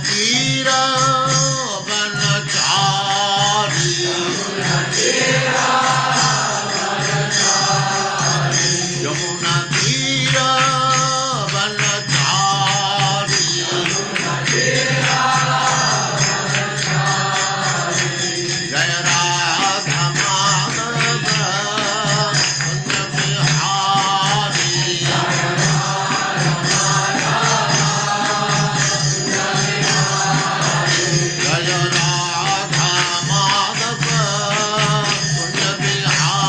तीर वनचारी यमुना तीर वनचारी जय राधा माधव कुंज बिहारी जय राधा माधव कुंज बिहारी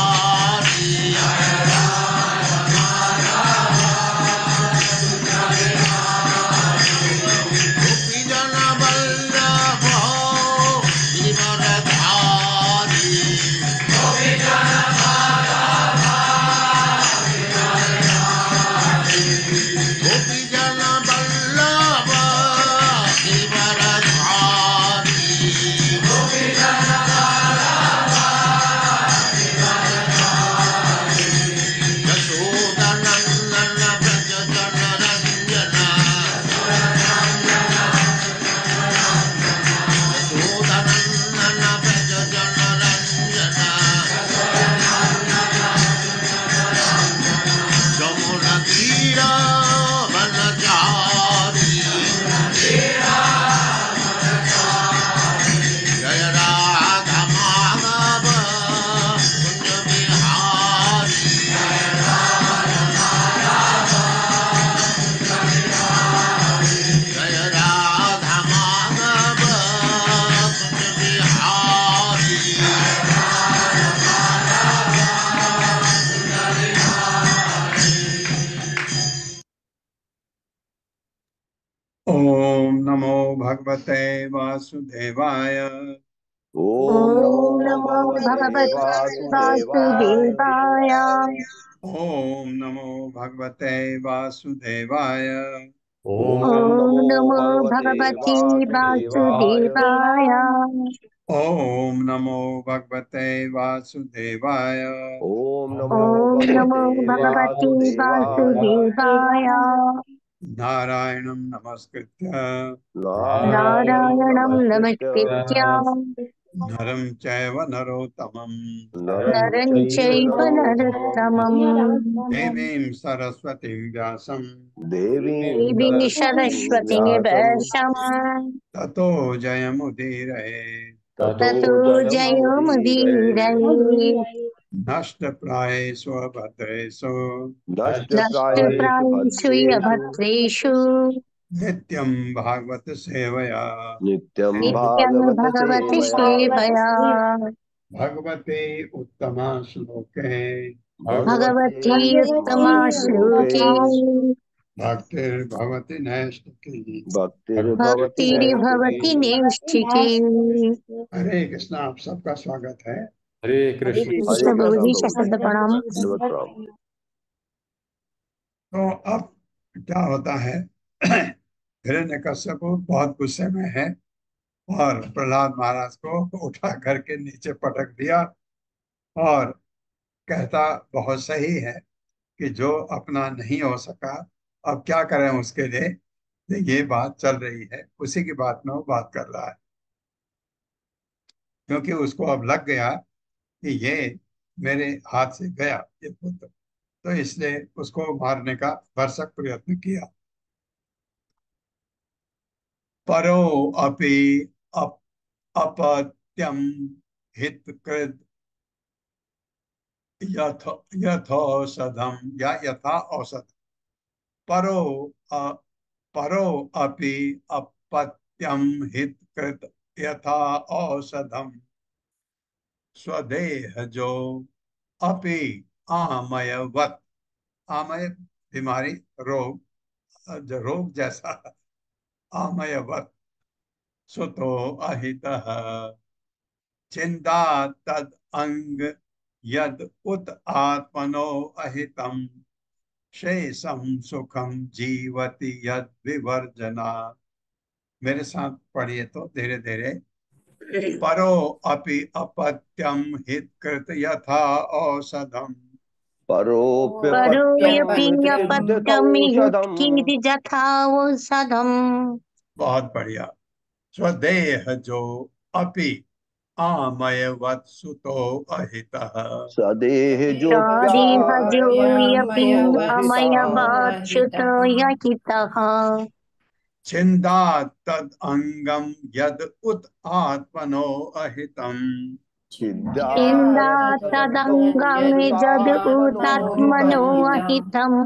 गोपी जन वल्लभ गिरिवरधारी गोपी जन वल्लभ गिरिवरधारी यशोदनंदन व्रज जन रंजना यशोदनंदन व्रज जन रंजना यमुना तीर वनचारी जय राधा माधव कुंज बिहारी जय राधा माधव कुंज बिहारी ओम नमो भगवते वासुदेवाय। ओम ओम नमो नमो भगवते भगवते वासुदेवाय। वासुदेवाय। ओम नमो भगवते वासुदेवाय। ओम ओम नमो नमो भगवते भगवते वासुदेवाय। वासुदेवाय। ओम नमो भगवते वासुदेवाय। ओम नमो ओम नमो भगवते भगवते वासुदेवाय। वासुदेवाय। नारायणं नमस्कृत्य नारायणं नमस्कृत्य नमस्कृत्य नरं चैव नरोत्तमं नरं नरं चैव चैव नरोत्तमं नरोत्तमम् देवीं सरस्वतीं व्यासं देवीं देवीं सरस्वतीं सरस्वतीं व्यासं व्यासम् ततो जयमुदीरये। ततो ततो जयमुदीरये। जयमुदीरये। नष्टप्रायेषु भद्रेषु नष्टप्रायेषु नष्टप्रायेषु भद्रेषु यभद्रेषु नित्यं भागवत सेवया नित्यं नित्यं भागवत भगवति सेवया सेवया भगवते उत्तमा श्लोके भगवते भगवती उत्तमा उत्तमाश्लोके श्लोके भक्तिर्भवति नैष्ठिकी। भक्तिर्भवति नैष्ठिकी। भक्तिर्भवति नैष्ठिकी। हरे कृष्ण, आप सबका स्वागत है। हरे कृष्ण। हरे कृष्ण प्रभु कृष्ण जी प्रभु जी। शब्द प्रणाम। धन्यवाद प्रभु। तो अब क्या होता है, हिरण्यकश्यप बहुत गुस्से में है और प्रहलाद महाराज को उठा करके नीचे पटक दिया और कहता बहुत सही है कि जो अपना नहीं हो सका अब क्या करें उसके लिए। ये बात चल रही है, उसी की बात में वो बात कर रहा है, क्योंकि उसको अब लग गया कि ये मेरे हाथ से गया ये पुत्र, तो इसलिए उसको मारने का भरसक प्रयत्न किया। परो अपि अप, अपत्यम हितकृत यथ यथौषधम या यथा औषध। परो अ, परो अपि अपत्यम हितकृत यथा औषधम स्वदेह जो अपि आमयवत। आमय बीमारी, रोग, जो रोग जैसा आमयवत। सुतो अहितः चिंता तद अंग यद उत आत्मनो अहितम शेषम सुखम जीवति यद विवर्जना। मेरे साथ पढ़िए तो धीरे धीरे। परो अपि अपत्यम हितकृत यथा औषधम। परोऽपि परोऽप्यपत्यं अपत्यमिह हितौषधम्। किंचित् यथा औषधम्। बहुत बढ़िया। स्वदेह जो अपि आमयवत् सुतो अहितः सदेह जो सदेह जोऽयपि अमयवत्सुत यकितः छिन्दात् तद् अंगम यद् उत आत्मनो अहितम् छिन्दा तदङ्गं जद् उतात्मनो अहितम्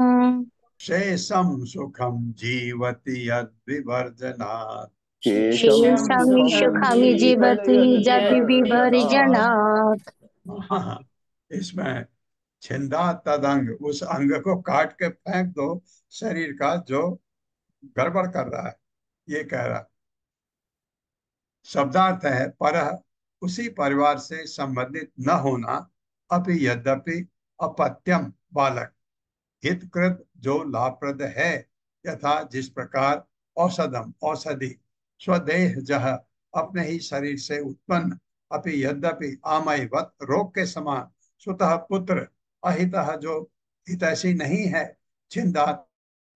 शेषम सुखम जीवति यद् विवर्जनात् शेषं सुखं जीवति यद् विवर्जनात्। हाँ, इसमें छिंदा तदंग, उस अंग को काट के फेंक दो शरीर का जो गड़बड़ कर रहा है, ये कह रहा। शब्दार्थ है पर उसी परिवार से संबंधित न होना, अभी यद्यपि अपत्यम बालक हितकृत जो लाभप्रद है, यथा जिस प्रकार औषधम औषधि स्वदेह जह अपने ही शरीर से उत्पन्न, अपि यद्यपि आमयवत रोग के समान, स्वतः पुत्र अहितः जो हितैषी नहीं है, छिंदा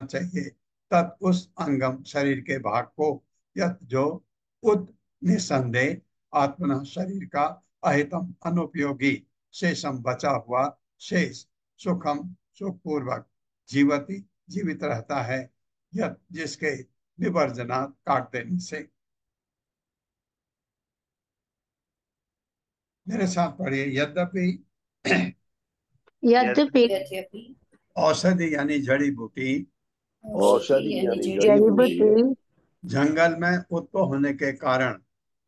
चाहिए तत् उस अंगम शरीर के भाग को, यत जो उत निसंदेह आत्मना शरीर का अहितम अनुपयोगी शेषम बचा हुआ शेष सुखम सुखपूर्वक जीवती जीवित रहता है, यत जिसके विवर्जना काट देने से। मेरे साथ पढ़िए। यद्यपि यद्यपि औषधि यानी जड़ी बूटी औषधि यानी जड़ी जड़ी बूटी बूटी जंगल में उत्पन्न होने के कारण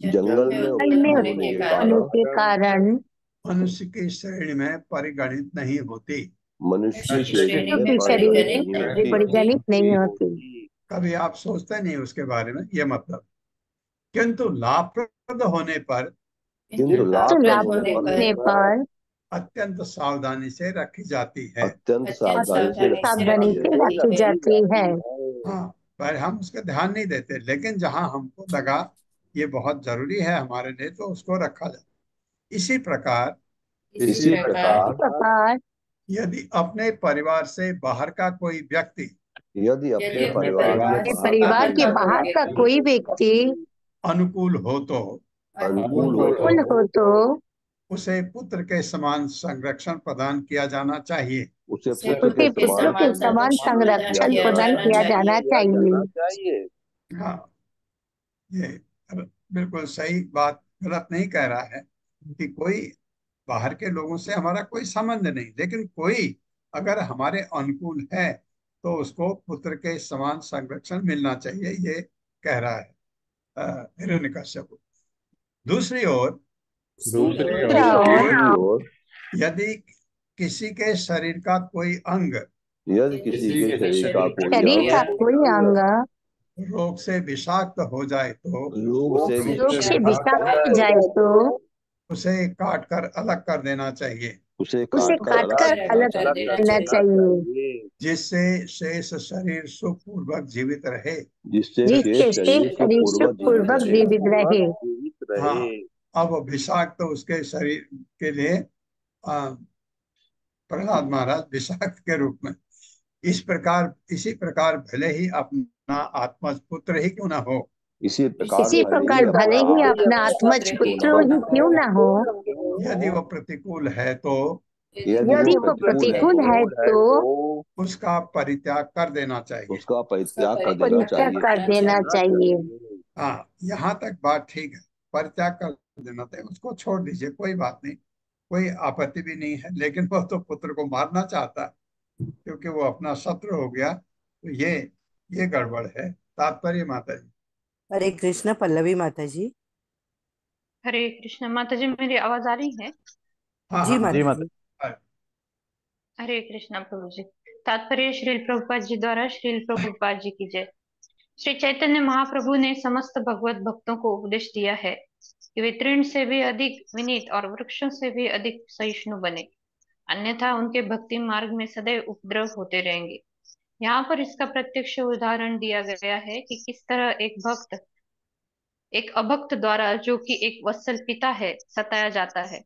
जंगल में फल में उत्पन्न होने के होने के कारण कारण मनुष्य की श्रेणी में परिगणित नहीं होती। मनुष्य श्रेणी में की शरीर परिगणित में नहीं परिगणित नहीं होती। होती। कभी आप सोचते नहीं उसके बारे में, ये मतलब। किंतु लाभप्रद होने पर किंतु तो लाभप्रद लाभ होने होने पर पर अत्यंत सावधानी से रखी जाती है। अत्यंत सावधानी से सावधानी से रखी जाती है। हाँ, पर हम उसका ध्यान नहीं देते, लेकिन जहां हमको लगा ये बहुत जरूरी है हमारे लिए, तो उसको रखा जाए। इसी प्रकार इसी इस प्रकार प्रकार यदि अपने परिवार से बाहर का कोई व्यक्ति यदि अपने परिवार से अपने बाहर परिवार के बाहर का कोई व्यक्ति अनुकूल हो तो अनुकूल हो अनुकूल हो तो उसे पुत्र के समान संरक्षण प्रदान किया जाना चाहिए। उसे उसे पुत्र के समान संरक्षण प्रदान किया जाना चाहिए। चाहिए। हाँ, ये बिल्कुल सही बात, गलत नहीं कह रहा है कि कोई बाहर के लोगों से हमारा कोई संबंध नहीं, लेकिन कोई अगर हमारे अनुकूल है तो उसको पुत्र के समान संरक्षण मिलना चाहिए, ये कह रहा है हिरण्यकश्यप। दूसरी ओर दूसरी ओर यदि किसी के शरीर का कोई अंग यदि किसी के शरीर का कोई शरीर का अंग कोई अंग रोग से विषाक्त हो जाए तो रोग से रोग से विषाक्त विषाक्त हो हो जाए तो उसे काट कर अलग कर देना चाहिए, उसे उसे काट कर काट कर अलग अलग कर कर देना चाहिए, जिससे शेष शरीर सुखपूर्वक जीवित रहे। जिससे शेष जिससे शरीर शरीर सुखपूर्वक जीवित रहे। जीवित हाँ, रहे। अब विषाक्त तो उसके शरीर के लिए प्रहलाद महाराज विषाक्त के रूप में, इसी प्रकार भले ही अपना आत्मज पुत्र ही क्यों ना हो, इसी इसी प्रकार भले ही अपना आत्मज पुत्र ही क्यों न हो, यदि वो प्रतिकूल है तो यदि वो प्रतिकूल है तो उसका परित्याग कर देना चाहिए। उसका परित्याग कर देना परित्याग चाहिए। कर देना चाहिए। हाँ, यहाँ तक बात ठीक है, परित्याग कर देना चाहिए, उसको छोड़ दीजिए, कोई बात नहीं, कोई आपत्ति भी नहीं है। लेकिन वो तो पुत्र को मारना चाहता है क्योंकि वो अपना शत्रु हो गया, तो ये गड़बड़ है। तात्पर्य माता जी। हरे कृष्ण। पल्लवी माता जी। हरे कृष्ण माता जी, मेरी आवाज आ रही है? हाँ जी हाँ माता जी। हरे कृष्ण प्रभु जी। तात्पर्य श्रील प्रभुपाद जी द्वारा श्रील प्रभुपाद जी की जय। श्री चैतन्य महाप्रभु ने समस्त भगवत भक्तों को उपदेश दिया है कि वे तृण से भी अधिक विनीत और वृक्षों से भी अधिक सहिष्णु बने, अन्यथा उनके भक्ति मार्ग में सदैव उपद्रव होते रहेंगे। यहाँ पर इसका प्रत्यक्ष उदाहरण दिया गया है कि किस तरह एक अभक्त द्वारा, जो कि एक वत्सल पिता है, सताया जाता है।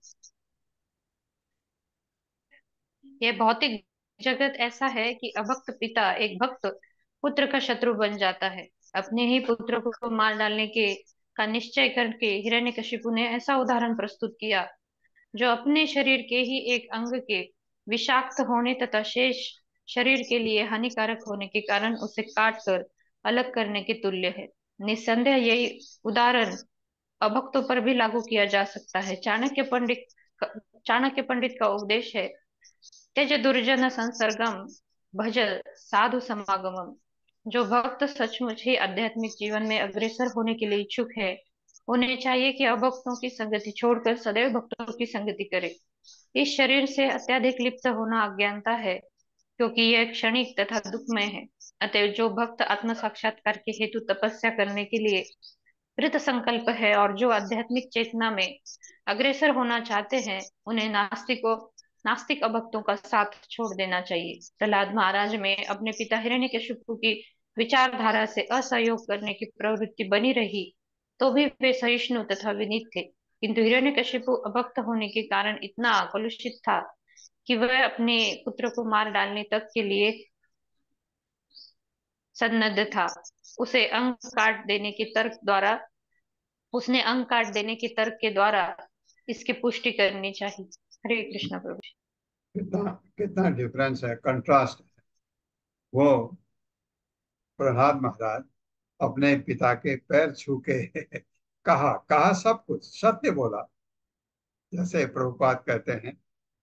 यह भौतिक जगत ऐसा है कि अभक्त पिता एक भक्त पुत्र का शत्रु बन जाता है। अपने ही पुत्र को मार डालने के का निश्चय करके हिरण्यकशिपु ने ऐसा उदाहरण प्रस्तुत किया जो अपने शरीर के ही एक अंग के विषाक्त होने तथा शेष शरीर के लिए हानिकारक होने के कारण उसे काट कर अलग करने के तुल्य है। निस्संदेह यही उदाहरण अभक्तों पर भी लागू किया जा सकता है। चाणक्य पंडित का उपदेश है, त्यज दुर्जन संसर्गम भजल साधु समागमम। जो भक्त सचमुच ही आध्यात्मिक जीवन में अग्रसर होने के लिए इच्छुक है, उन्हें चाहिए कि अभक्तों की संगति छोड़कर सदैव भक्तों की संगति करे। इस शरीर से अत्यधिक लिप्त होना अज्ञानता है, क्योंकि यह क्षणिक तथा दुखमय है। अतएव जो भक्त आत्म साक्षात्कार के हेतु तपस्या करने के लिए कृत संकल्प है और जो आध्यात्मिक चेतना में अग्रसर होना चाहते हैं, उन्हें नास्तिक अभक्तों का साथ छोड़ देना चाहिए। प्रहलाद महाराज में अपने पिता हिरण्यकशिपु की विचारधारा से असहयोग करने की प्रवृत्ति बनी रही, तो भी वे सहिष्णु तथा विनीत थे। किंतु हिरण्यकशिपु अभक्त होने के कारण इतना कलुषित था कि वह अपने पुत्र को मार डालने तक के लिए सन्नद्ध था। उसे अंग काट देने के तर्क द्वारा उसने अंग काट देने के तर्क के द्वारा इसकी पुष्टि करनी चाहिए। हरे कृष्ण प्रभु। कितना कितना डिफरेंस है, कंट्रास्ट है। वो प्रहलाद महाराज अपने पिता के पैर छू के कहा कहा सब कुछ सत्य बोला। जैसे प्रभुपाद कहते हैं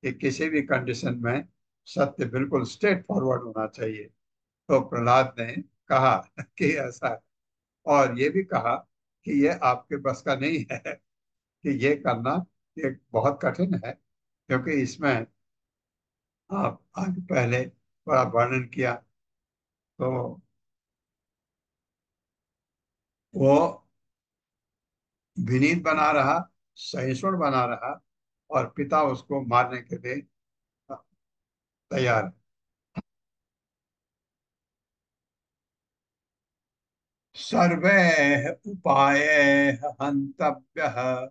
कि किसी भी कंडीशन में सत्य बिल्कुल स्ट्रेट फॉरवर्ड होना चाहिए, तो प्रहलाद ने कहा कि ऐसा है, और ये भी कहा कि ये आपके बस का नहीं है, कि ये करना ये बहुत कठिन है, क्योंकि इसमें आप आगे पहले बड़ा वर्णन किया। तो वो विनीत बना रहा, सहिष्णु बना रहा, और पिता उसको मारने के लिए तैयार है। सर्वे उपाय हंतव्य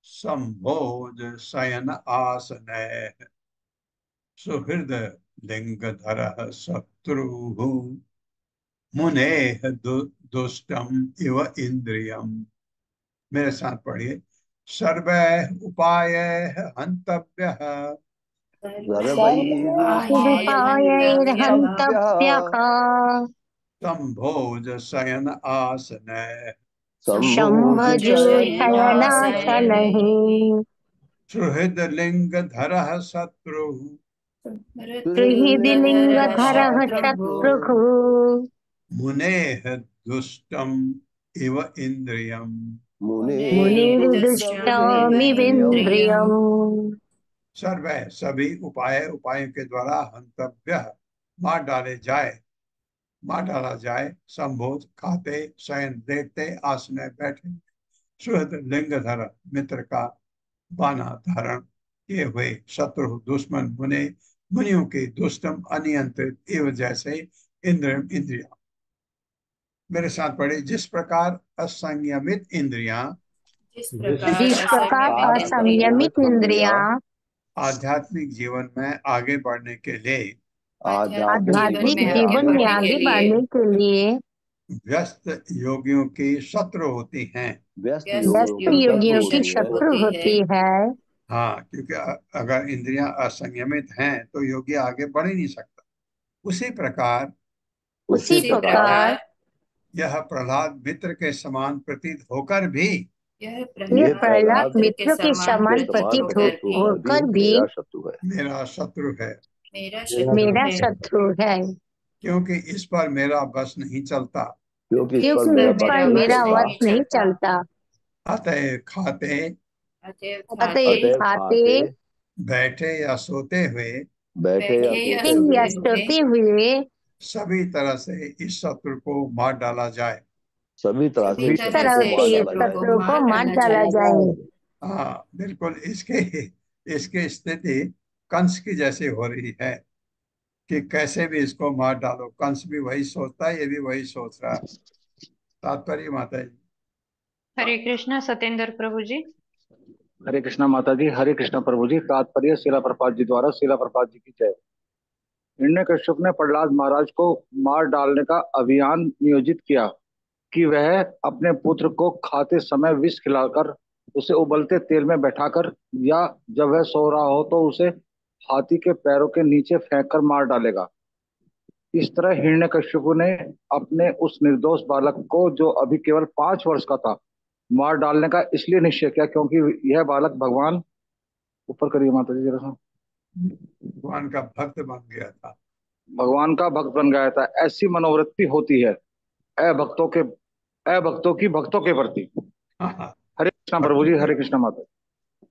संभोज शयन आसन सुहृद लिंगधर शत्रु मुने दुष्टम इव इंद्रियम। मेरे साथ पढ़िए, सर्वे उपाय हंतव्य सर्वैरुपायैर्हन्तव्यः संभोज शयन आसन शम्भजो शयनासनैः सुहृद लिंगधर शत्रु त्रिहृदिलिङ्गधरः शत्रुः मुने दुष्टम इव इंद्रियम। मुनिर्दुष्टमिवेन्द्रियम्। सर्वे सभी उपायों के द्वारा हंतव्य मार डाला जाए, संभोज खाते, शयन देखते, आसन बैठे, सुहृद लिंगधर मित्र का बाना धारण किए हुए, शत्रु दुश्मन मुनियों के दुष्टम अनियंत्रित एवं जैसे इंद्रिया। मेरे साथ पढ़े, जिस प्रकार असंयमित इंद्रियां जिस प्रकार असंयमित इंद्रियां आध्यात्मिक जीवन में आगे बढ़ने के लिए आध्यात्मिक जीवन में आगे बढ़ने के लिए व्यस्त योगियों की शत्रु होती हैं। व्यस्त योगियों की शत्रु होती है। हाँ, क्योंकि अगर इंद्रियां असंयमित हैं तो योगी आगे बढ़ ही नहीं सकता। उसी प्रकार यह प्रहलाद मित्र के समान प्रतीत होकर भी ये प्रहलाद मित्र के समान प्रतीत होकर भी मेरा शत्रु है, मेरा शत्रु है, क्योंकि इस पर मेरा बस नहीं चलता। क्योंकि इस पर मेरा वश नहीं चलता। अतः खाते, बैठे या सोते हुए सभी तरह से इस शत्रु को मार डाला जाए। सभी तरह से इस तरह से इस शत्रु को मार डाला जाए। हाँ, बिल्कुल इसकी स्थिति कंस की जैसी हो रही है कि कैसे भी इसको मार डालो। कंस भी वही सोचता है, ये भी वही सोच रहा है। तात्पर्य माता जी। हरे कृष्णा सत्येंद्र प्रभु जी। हरे कृष्णा माता जी। हरे कृष्णा प्रभु जी। तात्पर्य शिला प्रपात जी द्वारा। शिला प्रपात जी की जय। हिरण्यकश्यप ने प्रहलाद महाराज को मार डालने का अभियान नियोजित किया, कि वह अपने पुत्र को खाते समय विष खिलाकर उसे उबलते तेल में बैठाकर या जब वह सो रहा हो तो उसे हाथी के पैरों के नीचे फेंक कर मार डालेगा। इस तरह हिरण्यकश्यपु ने अपने उस निर्दोष बालक को, जो अभी केवल 5 वर्ष का था, मार डालने का इसलिए निश्चय किया क्योंकि यह बालक भगवान, ऊपर करिए माता जी जरा सा, भगवान का भक्त बन गया था। भगवान का भक्त बन गया था। ऐसी मनोवृत्ति होती है अभक्तों के अभक्तों की भक्तों के प्रति। हरे कृष्णा प्रभु जी, हरे कृष्णा माता।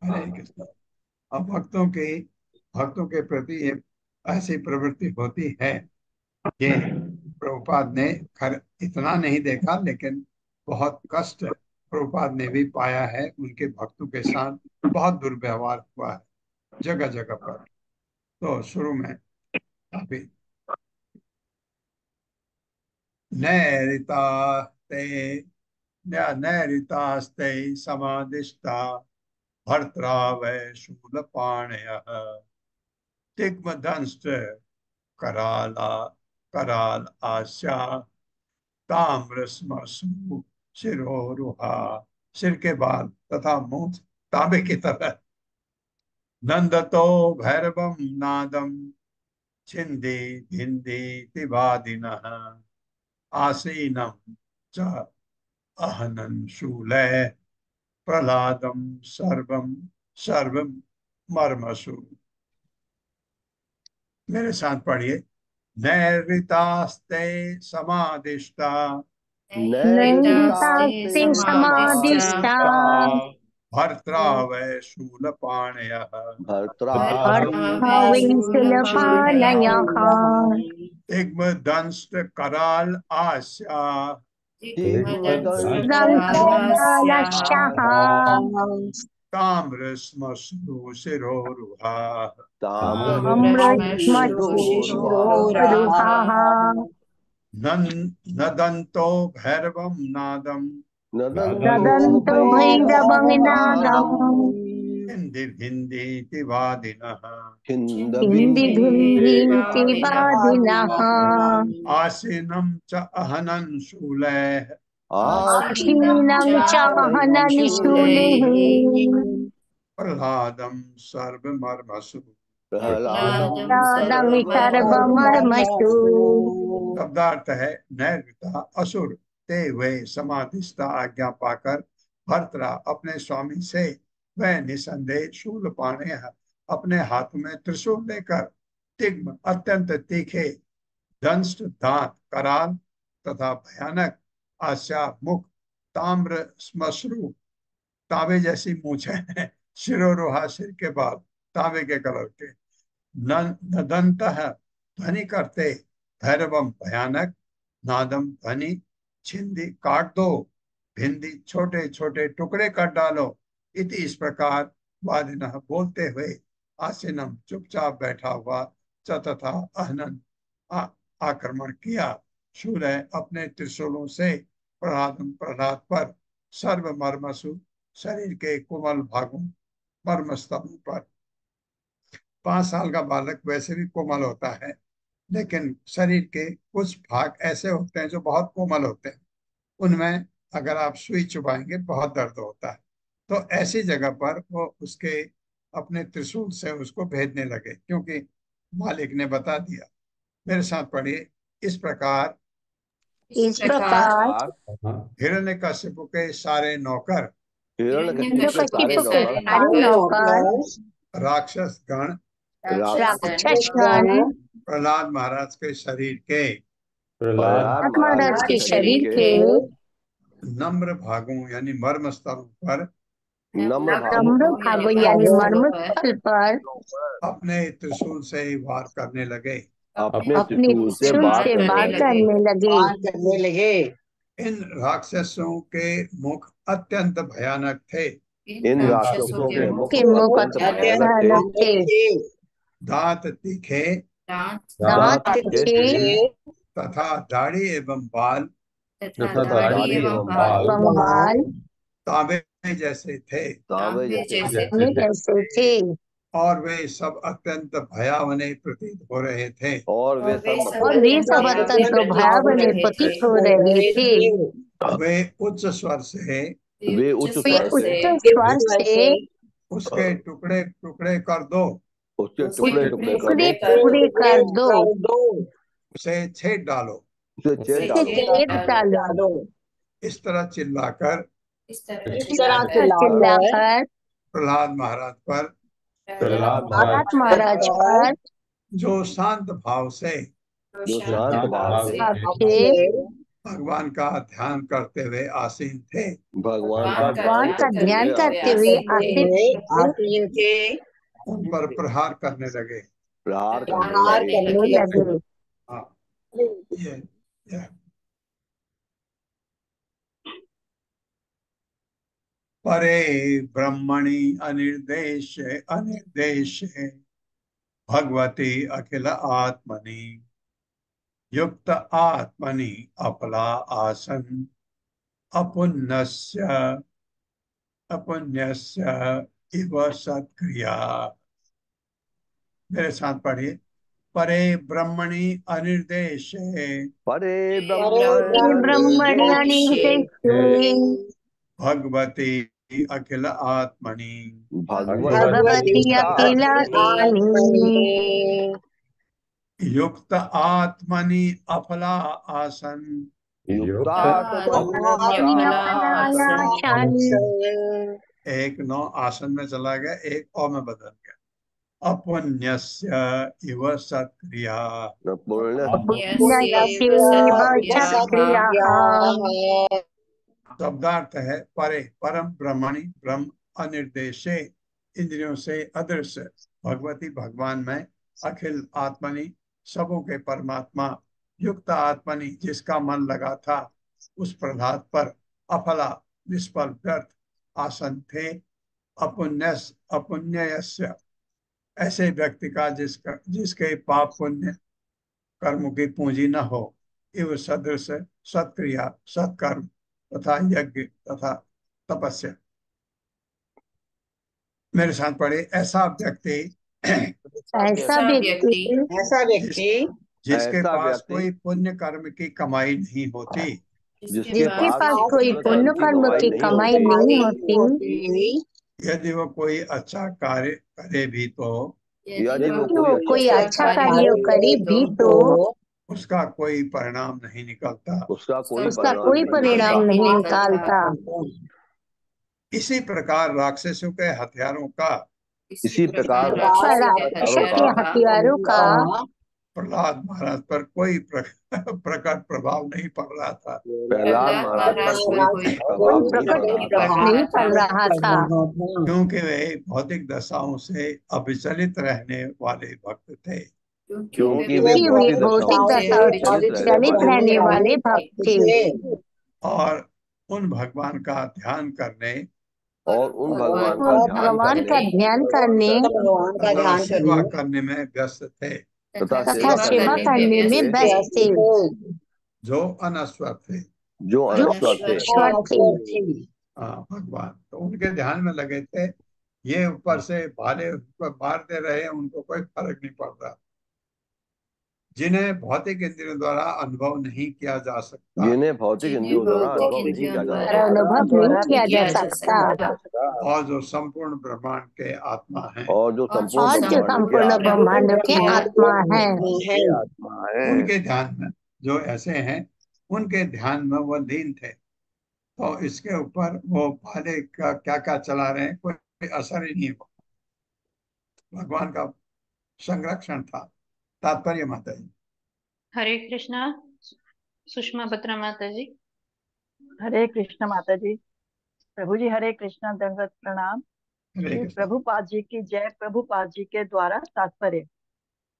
हरे कृष्ण। अब भक्तों के प्रति ये ऐसी प्रवृत्ति होती है। ये प्रभुपाद ने खर इतना नहीं देखा, लेकिन बहुत कष्ट प्रभुपाद ने भी पाया है। उनके भक्तों के साथ बहुत दुर्व्यवहार हुआ है जगह जगह पर। तो शुरू में अभी नैरितास्ते समादिष्टा भर्त्रा वै शूलपाणयः तिग्मदंष्ट कराला कराल आस्या ताम्रस्मसु शिरोरुहा। सिर के बाल तथा मुंह तांबे की तरह। नंदतो भैरवम नादम छिंदी भिंदी तिवादिनः आसीनम च अहनन शूलः प्रहलादम सर्वम सर्वम मर्मसु। मेरे साथ पढ़िए। नैऋतास्ते समादिष्टा नैतास्ते समादिष्टा भर्त्रा वै शूलपाणयः भर्त्रा भर्ताविंशलपाणयः तिग्मदंष्ट कराल आस्या दंष्टालश्यः ताम्रस्मश्रु शिरोरुहा। अमृतमश्रुरुहाः नदन्तो भैरवं नादम् ददन्तो भैरवनादम् हिन्दी वादिनः हिन्दिधुन्धीति वादिनः आसीनं च अहनन् शूलैः आसीनं च हननिशूलैः प्रह्लादं सर्वमर्मसु। प्रह्लादं सर्वमर्मसु। शब्दार्थ है नैर्वृता असुर ते वे समाधिस्था आज्ञा पाकर भर्त्रा अपने स्वामी से वह निसंदेह शूल पाने अपने हाथ में त्रिशूल लेकर तिग्म अत्यंत तीखे दंष्ट दांत कराल तथा भयानक आस्या मुख ताम्र स्मश्रु तांबे जैसी मूछें शिरोरोहा सिर के बाद तांबे के कलर के नदंत ध्वनि करते भैरवम भयानक नादम ध्वनि छिंदी काट दो भिंदी छोटे छोटे टुकड़े कर डालो इति इस प्रकार वादिनः बोलते हुए आसीनम चुपचाप बैठा हुआ च तथा अहनन आक्रमण किया शूल अपने त्रिशूलों से प्रहलाद पर सर्व मर्मसु शरीर के कोमल भागों मर्मस्तंभों पर। 5 साल का बालक वैसे भी कोमल होता है, लेकिन शरीर के कुछ भाग ऐसे होते हैं जो बहुत कोमल होते हैं। उनमें अगर आप सुई चुभाएंगे बहुत दर्द होता है। तो ऐसी जगह पर वो उसके अपने त्रिशूल से उसको भेदने लगे, क्योंकि मालिक ने बता दिया। मेरे साथ पढ़िए। इस प्रकार हिरण्यकशिपु के सारे नौकर राक्षस गण प्रहलाद महाराज के शरीर के नम्र भागों यानी मर्म स्थलों पर अपने त्रिशूल से वार करने लगे। अपने त्रिशूल से वार करने लगे। इन राक्षसों के मुख अत्यंत भयानक थे। इन राक्षसों के मुख अत्यंत भयानक थे। दांत तीखे तथा दाढ़ी एवं बाल तांबे जैसे थे। और वे सब अत्यंत भयावने प्रतीत हो रहे थे। और वे सब अत्यंत भयावने प्रतीत हो रहे थे। वे उच्च स्वर से वे उच्च वे स्वर से उच्च स्वर से उसके टुकड़े टुकड़े कर दो, उसके टुकड़े टुकड़े कर टुकड़े दो, टुकड़े कर दो, उसे छेद डालो। उसे छेद उसे डालो। छेद डालो। इस तरह चिल्लाकर इस तरह चिल्लाकर प्रहलाद महाराज पर, प्रहलाद प्रहलाद महाराज महाराज पर जो शांत भाव से जो शांत भाव से आपके भगवान का ध्यान करते हुए आसीन थे, भगवान का भगवान का करते ध्यान हुए करते हुए आसिफ उन पर प्रहार करने लगे। प्रहार करने लगे। लगे। हाँ, ये परे ब्रह्मणि अनिर्देश अनिर्देश भगवती अखिल आत्मनि युक्त आत्मनि अपला आसन अपुन्नस्य अपुण्यस्य इव सत्क्रिया। मेरे साथ पढ़िए। परे ब्रह्मणि अनिर्देश परे ब्रह्मण्य निर्देशे भगवती अखिल आत्मनि भगवती अखिलात्मनि युक्त आत्मनि अफला आसन एक नौ आसन में चला गया, एक और में बदल गया। अपुण्यस्य इव सत्क्रिया। शब्दार्थ है परे परम ब्रह्मणि ब्रह्म अनिर्देशे इंद्रियों से अदृश्य भगवती भगवान में अखिल आत्मनि सबों के परमात्मा युक्त आत्मनि जिसका मन लगा था उस प्रहलाद पर अफला निष्फल व्यर्थ आसन थे। अपुण्यस्य ऐसे व्यक्ति का जिसके पाप पुण्य कर्म की पूंजी न हो, इव सदृश सत्क्रिया सत्कर्म तथा यज्ञ तथा तपस्या। मेरे साथ पढ़े। ऐसा व्यक्ति ऐसा व्यक्ति जिसके ऐसा पास व्यक्ति कोई पुण्य कर्म की कमाई नहीं होती, जिसके जिसके पास कोई पुण्य पुण्य कर्म की कमाई नहीं होती, यदि वो कोई अच्छा कार्य करे भी तो यदि वो कि वो कोई अच्छा कार्य करे भी तो उसका कोई परिणाम नहीं निकलता। उसका कोई उसका कोई परिणाम नहीं निकालता। इसी प्रकार राक्षसों के हथियारों का इसी प्रकार राक्षसों के हथियारों का प्रहलाद महाराज पर कोई प्रकट प्रभाव नहीं पड़ रहा था। प्रहलाद महाराज पर कोई कोई प्रभाव नहीं प्रकट पड़ रहा था, नहीं पड़ रहा था, क्योंकि वे भौतिक दशाओं से अविचलित रहने वाले भक्त थे। क्योंकि वे क्योंकि वे भौतिक दशाओं से चलित रहने वाले भक्त थे और उन भगवान का ध्यान करने और उन भगवान और का ध्यान भगवान का करने ध्यान करने तथा सेवा करने में व्यस्त थे, तथा तथा सेवा करने में व्यस्त थे, जो अनश्वर थे। जो जो अनश्वर थे। ईश्वर थे। हाँ, भगवान तो उनके ध्यान में लगे थे। ये ऊपर से भाले मारते रहे, उनको कोई फर्क नहीं पड़ रहा। जिन्हें भौतिक इंद्रियों द्वारा अनुभव नहीं किया जा सकता, जिन्हें भौतिक इंद्रियों द्वारा अनुभव नहीं किया जा सकता, अनुभव नहीं किया जा सकता, और जो संपूर्ण ब्रह्मांड के आत्मा हैं, और जो और जो संपूर्ण संपूर्ण ब्रह्मांड के आत्मा है, आत्मा है, उनके ध्यान में जो ऐसे हैं, उनके ध्यान में वो लीन थे। तो इसके ऊपर वो भाले का क्या क्या चला रहे हैं, कोई असर ही नहीं हुआ। भगवान का संरक्षण था। तात्पर्य माता जी। हरे कृष्णा। सुषमा बत्रा माता जी। हरे कृष्ण माता जी। प्रभु जी हरे कृष्ण, दंडवत प्रणाम। हरे श्री कृष्ण। प्रभुपाद जी की जय। प्रभुपाद जी के द्वारा तात्पर्य।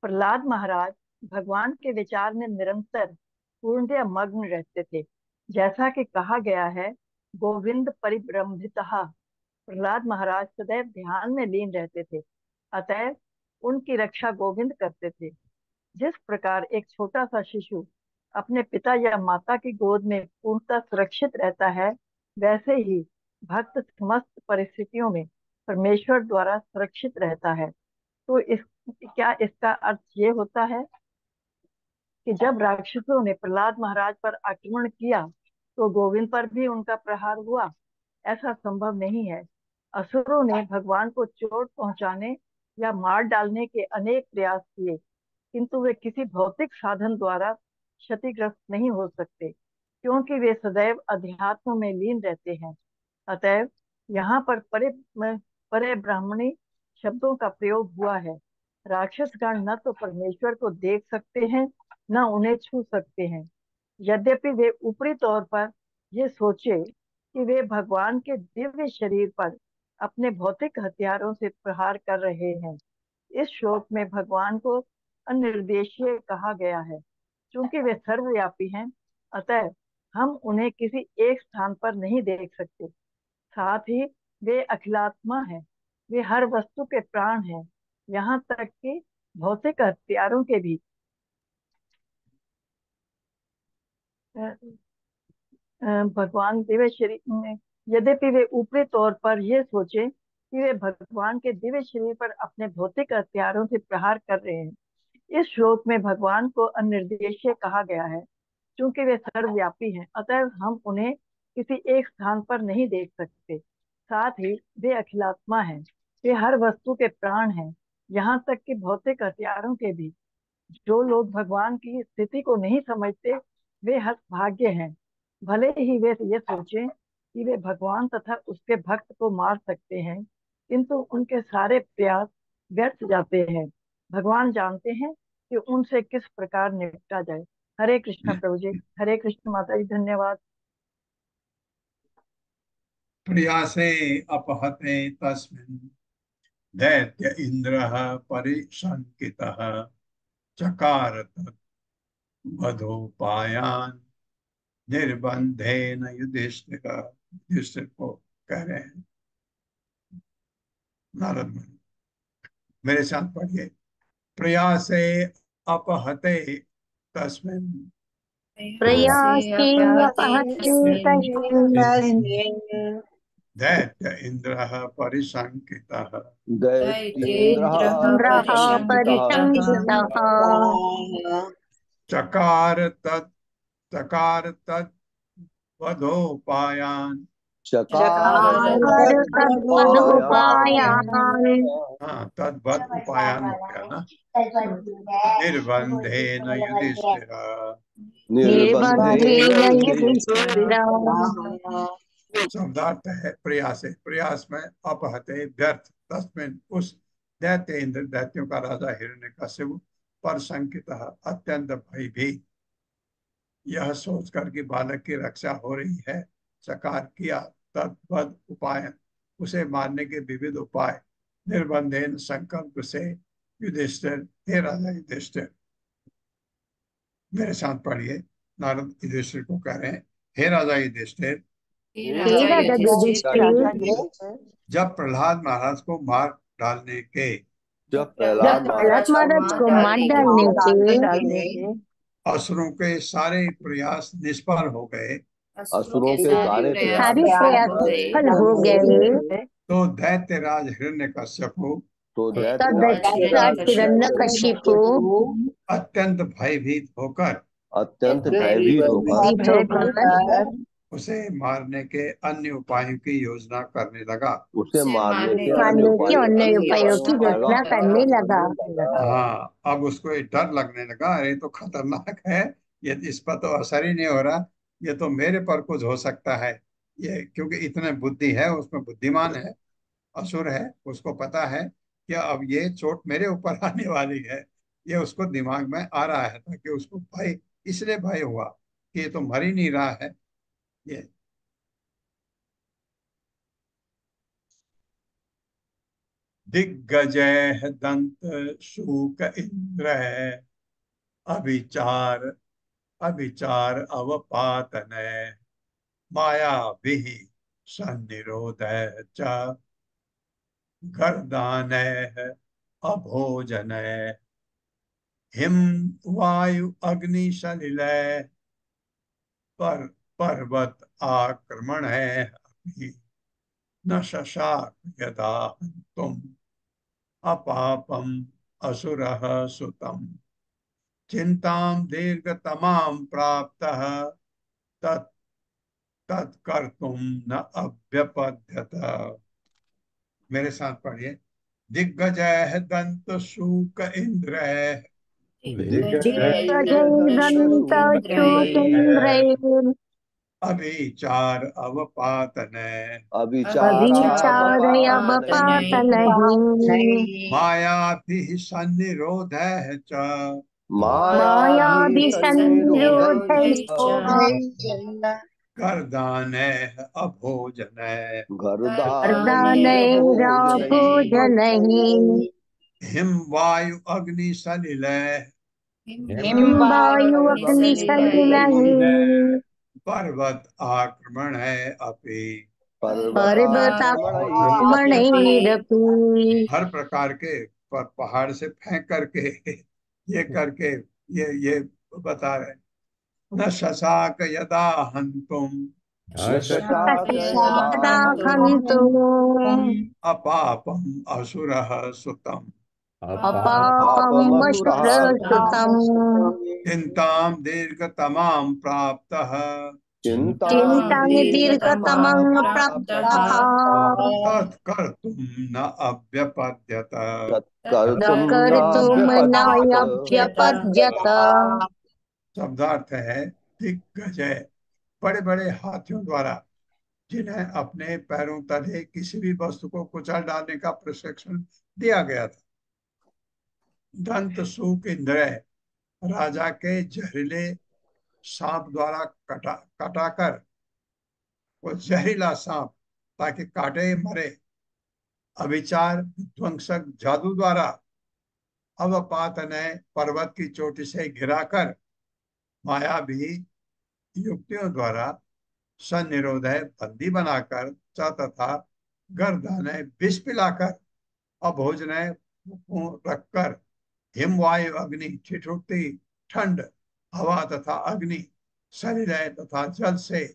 प्रहलाद महाराज भगवान के विचार में निरंतर पूर्णतः मग्न रहते थे। जैसा कि कहा गया है, गोविंद परिब्रह्मभितः। प्रहलाद महाराज सदैव ध्यान में लीन रहते थे, अतएव उनकी रक्षा गोविंद करते थे। जिस प्रकार एक छोटा सा शिशु अपने पिता या माता की गोद में पूर्णतः सुरक्षित रहता है, वैसे ही भक्त समस्त परिस्थितियों में परमेश्वर द्वारा सुरक्षित रहता है। तो क्या इसका अर्थ ये होता है कि जब राक्षसों ने प्रहलाद महाराज पर आक्रमण किया तो गोविंद पर भी उनका प्रहार हुआ? ऐसा संभव नहीं है। असुरों ने भगवान को चोट पहुंचाने या मार डालने के अनेक प्रयास किए, किंतु वे किसी भौतिक साधन द्वारा क्षतिग्रस्त नहीं हो सकते, क्योंकि वे सदैव अध्यात्म में लीन रहते हैं। अतएव यहाँ पर परे ब्राह्मणी शब्दों का प्रयोग हुआ है। राक्षसगण न तो परमेश्वर को देख सकते हैं, न उन्हें छू सकते हैं। यद्यपि वे ऊपरी तौर पर ये सोचे कि वे भगवान के दिव्य शरीर पर अपने भौतिक हथियारों से प्रहार कर रहे हैं। इस श्लोक में भगवान को अनिर्देशीय कहा गया है। क्योंकि वे सर्वव्यापी हैं, अतः हम उन्हें किसी एक स्थान पर नहीं देख सकते। साथ ही वे अखिलात्मा हैं। वे हर वस्तु के प्राण हैं, यहाँ तक कि भौतिक हथियारों के भी। अ, भगवान दिव्य शरीर में, यद्यपि वे ऊपरी तौर पर यह सोचे कि वे भगवान के दिव्य शरीर पर अपने भौतिक हथियारों से प्रहार कर रहे हैं। इस श्लोक में भगवान को अनिर्देशीय कहा गया है। क्योंकि वे सर्वव्यापी हैं, अतः हम उन्हें किसी एक स्थान पर नहीं देख सकते। साथ ही वे अखिलात्मा हैं। वे हर वस्तु के प्राण हैं, यहाँ तक कि भौतिक हथियारों के भी। जो लोग भगवान की स्थिति को नहीं समझते, वे हतभाग्य हैं। भले ही वे ये सोचें कि वे भगवान तथा उसके भक्त को मार सकते हैं, किंतु उनके सारे प्रयास व्यर्थ जाते हैं। भगवान जानते हैं कि उनसे किस प्रकार निपटा जाए। हरे कृष्णा प्रभु जी। हरे कृष्ण माता जी, धन्यवाद। प्रयासे अपहते तस्मिन् दैत्य इंद्रः परिशंकितः चकार तत् वधोपायान् निर्बंधेन युधिष्ठिर। युधिष्ठिर को कह रहे हैं नारद मुनि, मेरे साथ पढ़िए। प्रयासे अपहते तस्मिन् प्रयासे अपहते तस्मिन् दैत्य इंद्रः परिशंकितः दैत्येन्द्रः इन्द्रः परिशङ्कितः परिशङ्कितः चकार तत् वधोपायान्। चकार तद्वदुपायान् हाँ, तद्वत उपायान हो गया ना। निर्बंधेन युधिष्ठिर। निर्बन्धेन निर्बन्धेन युधिष्ठिरः युधिष्ठिरः शब्दार्थ है प्रयास। प्रयास में अपहते व्यर्थ तस्मिन उस दैत्य इंद्र, दैत्यों का राजा हिरण्यकशिपु पर शंकित अत्यंत भयभीत, यह सोचकर कि बालक की रक्षा हो रही है, चकार किया तद्वद उपाय, उसे मारने के विविध उपाय। निर्बंधेन संकल्प से युधिष्ठिर, हे राजा युधिष्ठिर। मेरे साथ पढ़िए। नारद युधिष्ठिर को कह रहे हैं, हे राजा युधिष्ठिर, हे राजा युधिष्ठिर, जब प्रहलाद महाराज को मार डालने के जब जब प्रहलाद प्रहलाद महाराज को महाराज मार को मार डालने डालने के के असुरों के सारे प्रयास निष्फल हो गए, असुरों के सारे प्रयास सारे प्रयास सफल हो गए, तो दैत्यराज हिरण्यकश्यपु तो तब दैत्यराज हिरण्यकशिपु अत्यंत भयभीत होकर अत्यंत भयभीत होकर भयभीत होकर उसे मारने के अन्य उपायों की योजना करने लगा। उसे मारने के अन्य मारने के उपायों अन्य की उपायों की योजना योजना लगा। करने लगा। हाँ, अब उसको ये डर लगने लगा, अरे तो खतरनाक है, ये इस पर तो असर ही नहीं हो रहा, ये तो मेरे पर कुछ हो सकता है। ये क्योंकि इतने बुद्धि है उसमें, बुद्धिमान है, असुर है, उसको पता है कि अब ये चोट मेरे ऊपर आने वाली है। ये उसको दिमाग में आ रहा है, ताकि उसको भय, इसलिए भय हुआ कि ये तो मर ही नहीं रहा है। ये दिग्गजय दंत शूक इंद्र है, अभिचार अभिचार अवपातन माया विहि सन्निरोध च गर्दान अभोजन हिम वायु अग्नि सलिल पर पर्वत आक्रमण है अभी न शशाक यदा तुम अपापम असुर सुतम चिंताम दीर्घतमाम प्राप्त तत् तत्कर्तुम न अभ्यपद्यत। मेरे साथ पढ़िए। दिग्गजय दंत शूक इंद्र दिग्गजैर्दन्तशूकेन्द्रैः अभिचार अवपातन अभिचारयवपातनैः मायाभिः सन्निरोध च मायाभिसंनिरोधैश्च गर्दान अभोजन अर्दानैराभोजनैः हिम वायु अग्नि सलिल हिमवायुअग्निसलिलैः पर्वत आक्रमण अपि पर्वताक्रमणैरपि हर प्रकार के पहाड़ से फेंक करके ये करके ये बता रहे। न शशाक यदा हंतुम तदा हन्तुम् अपापम असुरः सुतम अपापमसुरसुतम् चिंताम दीर्घतमाम प्राप्तः चिन्तां दीर्घतमं प्राप्तः तत्कर्तुम न अभ्यपद्यत। न कर्तुं नायभ्यपद्यत। शब्दार्थ है दिग्गजय, बड़े बड़े हाथियों द्वारा जिन्हें अपने पैरों तले किसी भी वस्तु को कुचल डालने का प्रशिक्षण दिया गया था। दंत सूक इंद्र, राजा के जहरीले सांप द्वारा कटाकर, वो जहरीला सांप ताकि काटे मरे। अभिचार विध्वंसक जादू द्वारा अवपात ने पर्वत की चोटी से गिराकर, माया भी युक्तियों द्वारा सन्निरोधय बंदी बनाकर तथा गर्दन विष पिलाकर अभोजन रखकर हिमवायु अग्नि ठिठुरती ठंड हवा तथा अग्नि शरीर तथा जल से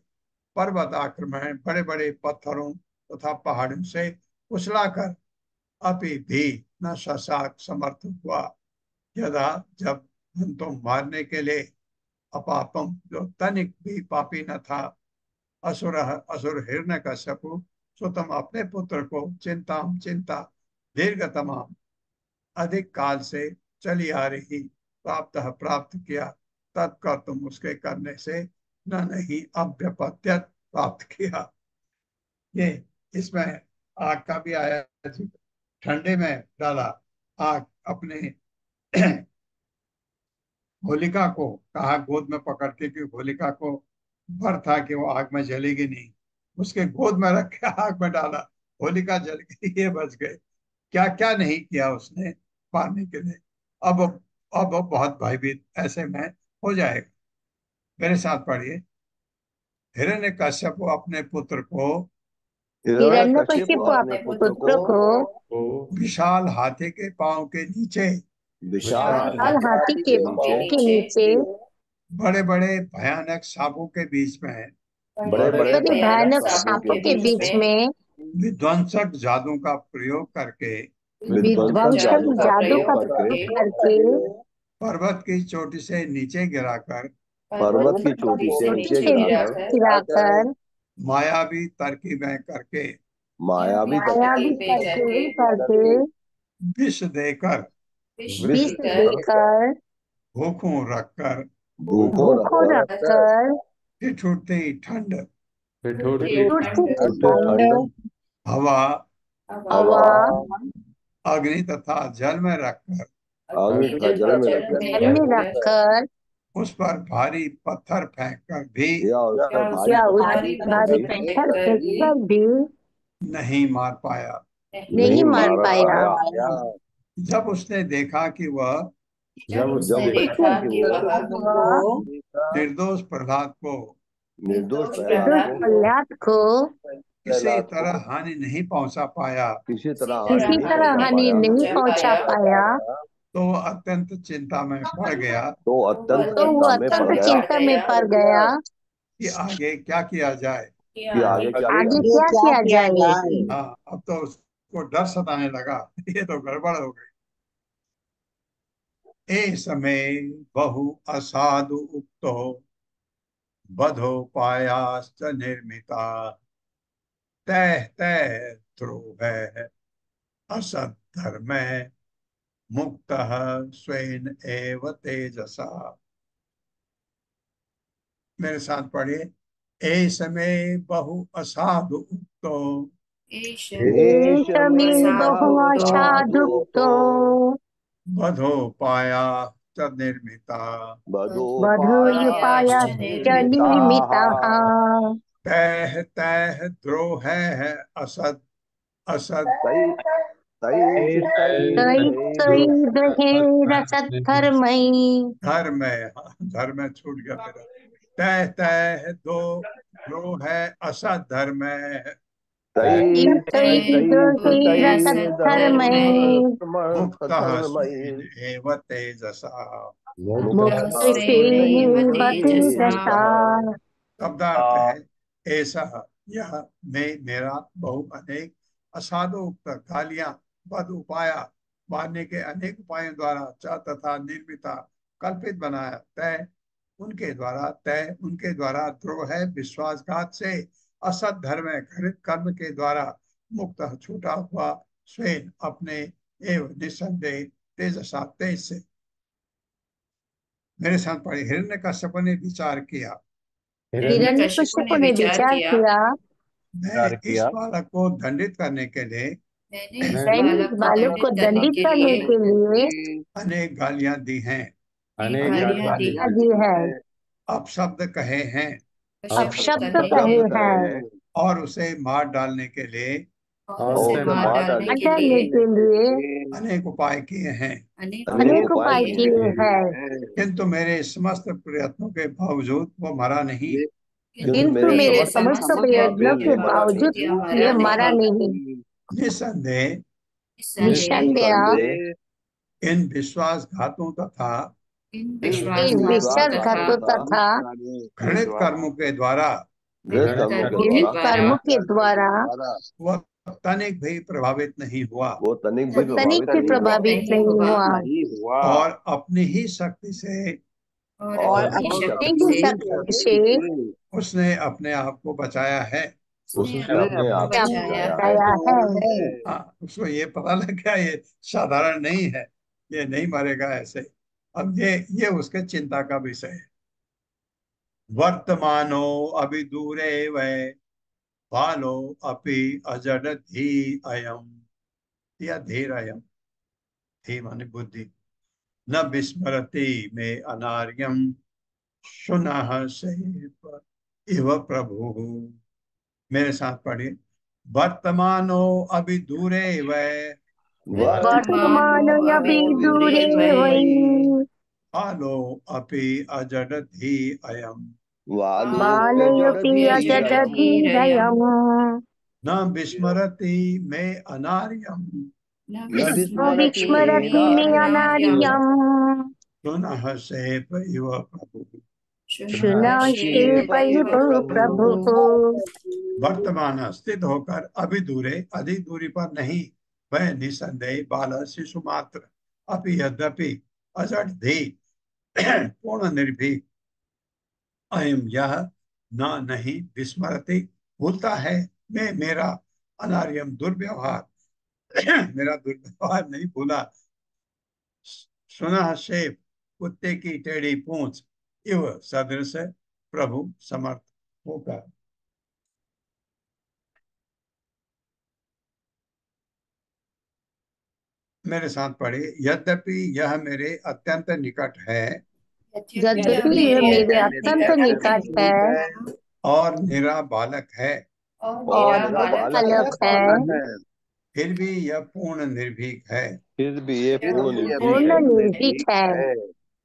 पर्वत आक्रमण बड़े बड़े पत्थरों तथा पहाड़ों से कुचलाकर अभी भी न शशाक समर्थ हुआ यदा जब तुम मारने के लिए अपापम जो तनिक भी पापी न था असुर हिरण्यकश्यपु स्वतम अपने पुत्र को चिंता दीर्घतमाम अधिक काल से चली आ रही प्राप्त किया। तत्कर तुम उसके करने से न नहीं अभ्यपत्यत प्राप्त किया। ये इसमें आग का भी आया, ठंडे में डाला आग। अपने होलिका को कहा गोद में पकड़ के, कि होलिका को भर था कि वो आग में जलेगी नहीं, उसके गोद में रख के आग में डाला, होलिका जल गई, ये बच गए। क्या क्या नहीं किया उसने पाने के लिए। अब अब बहुत भयभीत ऐसे में हो जाएगा। मेरे साथ पढ़िए। हिरण्यकश्यप अपने पुत्र को हिरण्यकशिपु अपने पुत्र को विशाल हाथी के पांव के नीचे विशाल हाथी के पांव के नीचे बड़े बड़े भयानक सांपों के बीच में बड़े भयानक सांपों के बीच में विध्वंसक जादू का प्रयोग करके विध्वंसक जादू का प्रयोग करके पर्वत की चोटी से नीचे गिराकर पर्वत की चोटी से नीचे गिराकर मायावी तरकीबें करके मायावी करके विष देकर भूखों रखकर भूखों रखकर ठिठुरती ठंड ठंड हवा हवा अग्नि तथा जल में रखकर जल में रखकर उस पर भारी पत्थर फेंककर भी या उस पर भारी पत्थर फेंककर भी नहीं मार पाया। नहीं मार पाया। जब उसने देखा कि वह निर्दोष प्रहलाद को किसी तरह हानि नहीं पहुंचा पाया, किसी तरह हानि नहीं पहुंचा पाया, तो वो अत्यंत चिंता में पड़ गया। तो अत्यंत चिंता में पड़ गया कि आगे क्या किया जाए, आगे क्या किया जाए। हाँ, अब तो उसको डर सताने लगा, ये तो गड़बड़ हो गई। ए समय बहु असाधु उक्तो बधोपायाश्च निर्मिता तैः तैः ध्रुव असत् धर्मे मुक्तः स्वेन एव तेजसा। मेरे साथ पढ़िए। ऐस में बहु असाधु उक्तो एष एष मे बहुवशादुक्तो बधोपाया च निर्मिता बधूयुपायश्च निर्मिताः तैः तैः द्रोहैः असत् असत् तैः तैः दहेरसद्धर्मैः धर्म धर्म छूट गया मेरा। तैः तैः दो द्रोह असत धर्म तैः दहेरसद्धर्मैः मुक्तः स्वेन एव तेजसा। मुक्तस्वेनैव तेजसा। शब्दार्थ है ऐसा यह मैं मेरा बहु अनेक असाधु उक्त गालियां बद उपाया मारने के अनेक उपायों द्वारा च तथा निर्मिता कल्पित बनाया तय उनके द्वारा द्रोह है विश्वासघात से असत धर्म घृत कर्म के द्वारा मुक्त छूटा हुआ स्वयं अपने एवं निसंदेह तेजसा तेज से। मेरे साथ पढ़े। हिरण्यकश्यप ने विचार किया हिरण्यकशिपु ने विचार किया मैं इस बालक को दंडित करने के लिए मैंने इस बालक को दंडित करने के लिए अनेक गालियां दी हैं, दी है, अपशब्द कहे हैं अपशब्द कहे हैं और उसे मार डालने के लिए हटाने के लिए अनेक उपाय किए हैं। अनेक उपाय किए हैं, किंतु मेरे समस्त प्रयत्नों के बावजूद वो मरा नहीं। किंतु मेरे समस्त प्रयत्नों के बावजूद ये मरा नहीं। निसंदेह निसंदेह इन विश्वासघातों तथा इन विश्वासघातों तथा घृणित कर्मों के द्वारा घृणित कर्मों के द्वारा वह तनिक भी प्रभावित नहीं हुआ वो तनिक भी तनिक भी प्रभावित नहीं हुआ और अपनी ही शक्ति से और अपनी ही शक्ति से उसने अपने आप को बचाया है। उसने अपने आप को बचाया है। हाँ, उसको ये पता लग गया ये साधारण नहीं है, ये नहीं मरेगा ऐसे। अब ये उसके चिंता का विषय है। वर्तमानो अभी दूरे वै बालो अपि अजडधि अयम या धीर अयम धी माने बुद्धि न विस्मरति में अनार्यम सुनः सेव इव प्रभु। मेरे साथ पढ़िए। वर्तमानो अभी दूरे वै वर्तमान अभी दूरे वै बालो अपि अजडधि अयम बालयपि अजडधीरयम् न विस्मरति में अनार्यम विस्मरति मे अनार्यम् सुनः सेव इव प्रभु। शुनश्चेपैव प्रभुः। वर्तमान स्थित होकर अभी दूरे अधिक दूरी पर नहीं वह निसंदेह बाल शिशु मात्र अपि यद्यपि अजड धी पूर्ण निर्भीक अयम यह न नहीं विस्मरति भूलता है मैं मेरा अनार्यम दुर्व्यवहार मेरा दुर्व्यवहार नहीं भूला। सुना शेप कुत्ते की टेढ़ी पूंछ इव सदृश प्रभु समर्थ होकर। मेरे साथ पढ़े। यद्यपि यह मेरे अत्यंत निकट है यद्यपि यह मेरे अत्यंत निकट है और मेरा बालक है और बालक है फिर भी यह पूर्ण निर्भीक है। फिर भी ये पूर्ण निर्भीक है।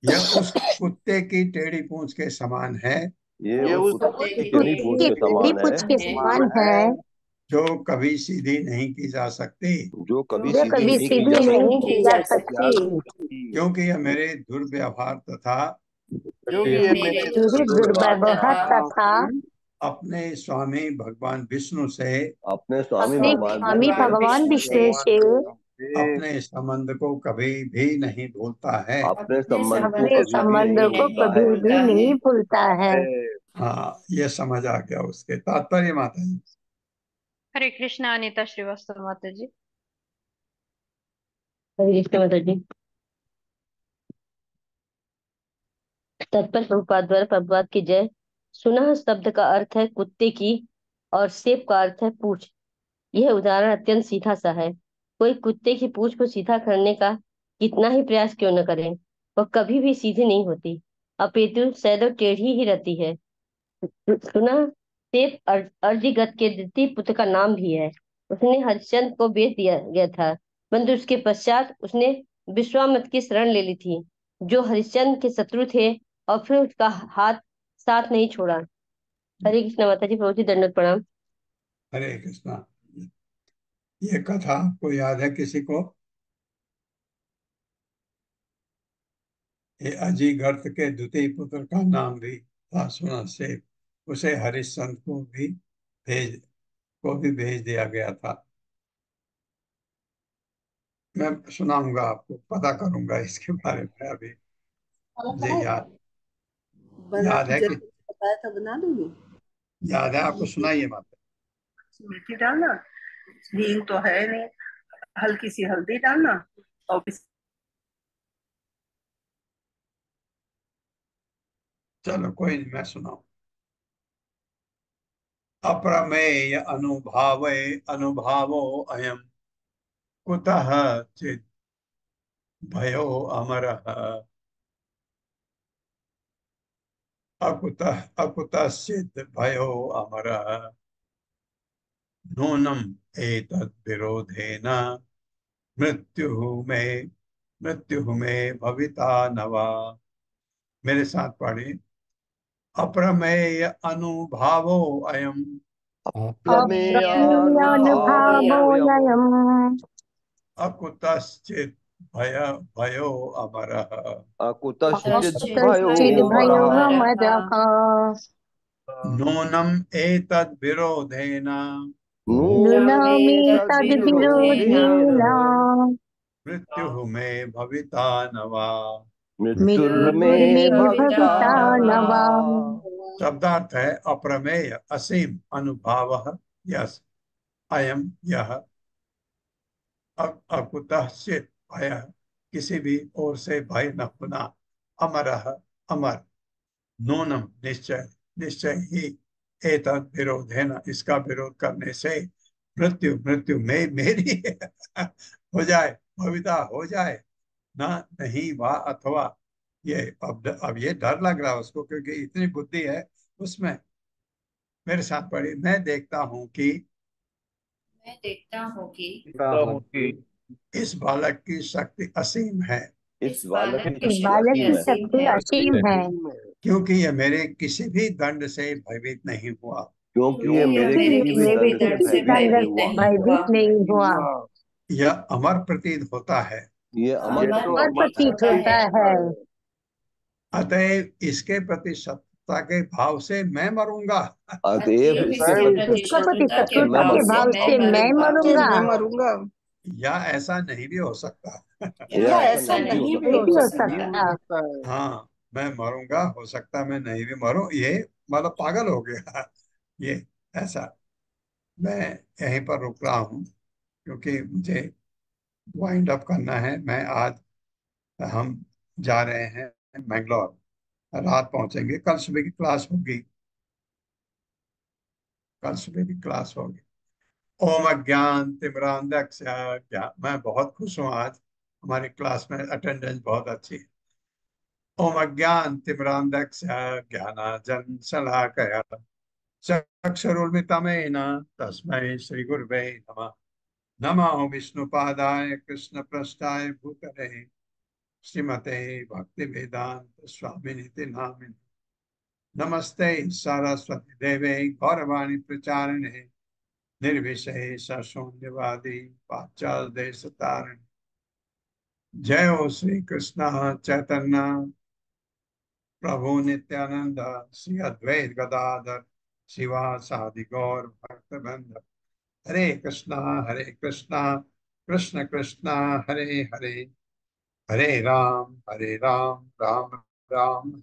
यह उस कुत्ते की टेढ़ी पूंछ के समान है ये उस कुत्ते की टेढ़ी पूंछ कुत्ते के की समान पूंछ है के समान है जो कभी सीधी नहीं की जा सकती जो कभी जो कभी सीधी नहीं की जा सकती क्योंकि यह मेरे दुर्व्यवहार तथा मेरे दुर्व्यवहार तथा अपने स्वामी भगवान विष्णु से अपने स्वामी अपने भगवान स्वामी भगवान विष्णु से अपने संबंध को कभी भी नहीं भूलता है। अपने संबंध को अपने कभी भी संबंध नहीं को भूलता कभी है। भी नहीं भूलता है। हाँ, ये समझ आ गया उसके तात्पर्य माता जी। हरे कृष्णा अनीता श्रीवास्तव माता जी। हरे कृष्ण माता जी। तत्पर प्रभुपाद द्वारा प्रभुपाद की जय। सुनह शब्द का अर्थ है कुत्ते की और सेब का अर्थ है पूंछ। यह उदाहरण अत्यंत सीधा सा है। कोई कुत्ते की पूंछ को सीधा करने का कितना ही प्रयास क्यों न करे, वह कभी भी सीधी नहीं होती, अपितु सदैव टेढ़ी ही रहती है। सुना सेब अर्जिगत के द्वितीय पुत्र का नाम भी है। उसने हरिश्चंद्र को बेच दिया गया था, परंतु उसके पश्चात उसने विश्वामित्र की शरण ले ली थी, जो हरिश्चंद्र के शत्रु थे, और फिर उसका हाथ साथ नहीं छोड़ा। हरे कृष्ण माता जी, प्रभु जी दंडवत प्रणाम। हरे कृष्णा। ये कथा आपको याद है किसी को? ये अजीगर्त के द्वितीय पुत्र का नाम भी था सुना से। उसे हरिश्चंद्र को भी भेज दिया गया था। मैं सुनाऊंगा आपको, पता करूंगा इसके बारे में अभी। मुझे याद है कि बताया था, बना दूंगी। याद है आपको, सुनाइए माता। मीठी डालना, हींग तो है नहीं, हल्की सी हल्दी डालना और चलो कोई नहीं, मैं सुनाऊं। अप्रमेय अनुभावे अनुभावो अयम कुतः चित् भयो अमरः अकुतः अकुतश्चित् भयो अमरः नूनम एतद् विरोधेन मृत्युः मे मृत्युः मे भविता नवा। मेरे साथ पढ़िए। अप्रमेय अनुभावो अयम अप्रमेय अनुभावोऽयम् अप्रमेयानुभावोऽयम् अकुतश्चित् भयो अमरः अकुतश्चित् भयो कश्चिद्भयो अमरः मदः नूनम एतद् विरोधेन नृणामे नूनमेतद्विरोधेन तद्विरोधेन मृत्युः मे भविता नवा। मृत्युर्मे मृत्युर्मे भविता भविता न नवा। वा। शब्दार्थ है अप्रमेय असीम अनुभाव यस अयम यह अकुतश्चित् भय किसी भी ओर से भय न होना अमरः अमर नूनम निश्चय निश्चय ही एतद् विरोधेन इसका विरोध करने से मृत्यु मृत्यु में मेरी हो जाए भविता हो जाए ना नहीं वाह अथवा। ये अब ये डर लग रहा है उसको क्योंकि इतनी बुद्धि है उसमें। मेरे साथ पढ़ी। मैं देखता हूँ कि इस बालक की शक्ति असीम है इस बालक की इस शक्ति बालक असीम की है, शक्ति असीम है, क्योंकि यह मेरे किसी भी दंड से भयभीत नहीं हुआ। क्योंकि ये मेरे क्योंकि किसी भी मेरे दंड से किसी भयभीत दंड नहीं से हुआ। भयभीत नहीं हुआ। यह अमर प्रतीत होता है, ये अमर और प्रतीत होता है, अतएव इसके प्रति शत्रुता के भाव से मैं मरूंगा। अतएव इसके प्रति इसका प्रति शत्रुता से मैं शत्रुता के भाव मरूंगा। से मैं मरूंगा। या ऐसा नहीं भी हो सकता। या ऐसा नहीं भी नहीं हो भी हो सकता। सकता। हाँ, मैं मरूंगा, हो सकता है मैं नहीं भी मरूं। ये मतलब पागल हो गया ये ऐसा। मैं यहीं पर रुक रहा हूँ क्योंकि मुझे वाइंड अप करना है। मैं आज हम जा रहे हैं मैंगलोर, रात पहुंचेंगे। कल सुबह की क्लास होगी, कल सुबह की क्लास होगी। ओम अज्ञान तिमिरांधस्य ज्ञान। मैं बहुत खुश हूँ आज, हमारी क्लास में अटेंडेंस बहुत अच्छी है। ओम अज्ञान तिमिरांधस्य ज्ञानांजन शलाकया चक्षुरुन्मिलितं तस्मै श्री गुरुवे नमः। नमो विष्णुपादाय कृष्णप्रेष्ठाय भूतले श्रीमते भक्ति वेदांत स्वामिनिति नामिने। नमस्ते सरस्वती देवे गौरवाणी प्रचारिणे निर्विशेष शून्यवादी पाश्चात्य देश तारिणे। जय हो श्री कृष्ण चैतन्य प्रभु नित्यानंद श्री अद्वैत गदाधर शिवा सादि गौर भक्त बंद। हरे कृष्णा कृष्ण कृष्ण हरे हरे, हरे राम राम राम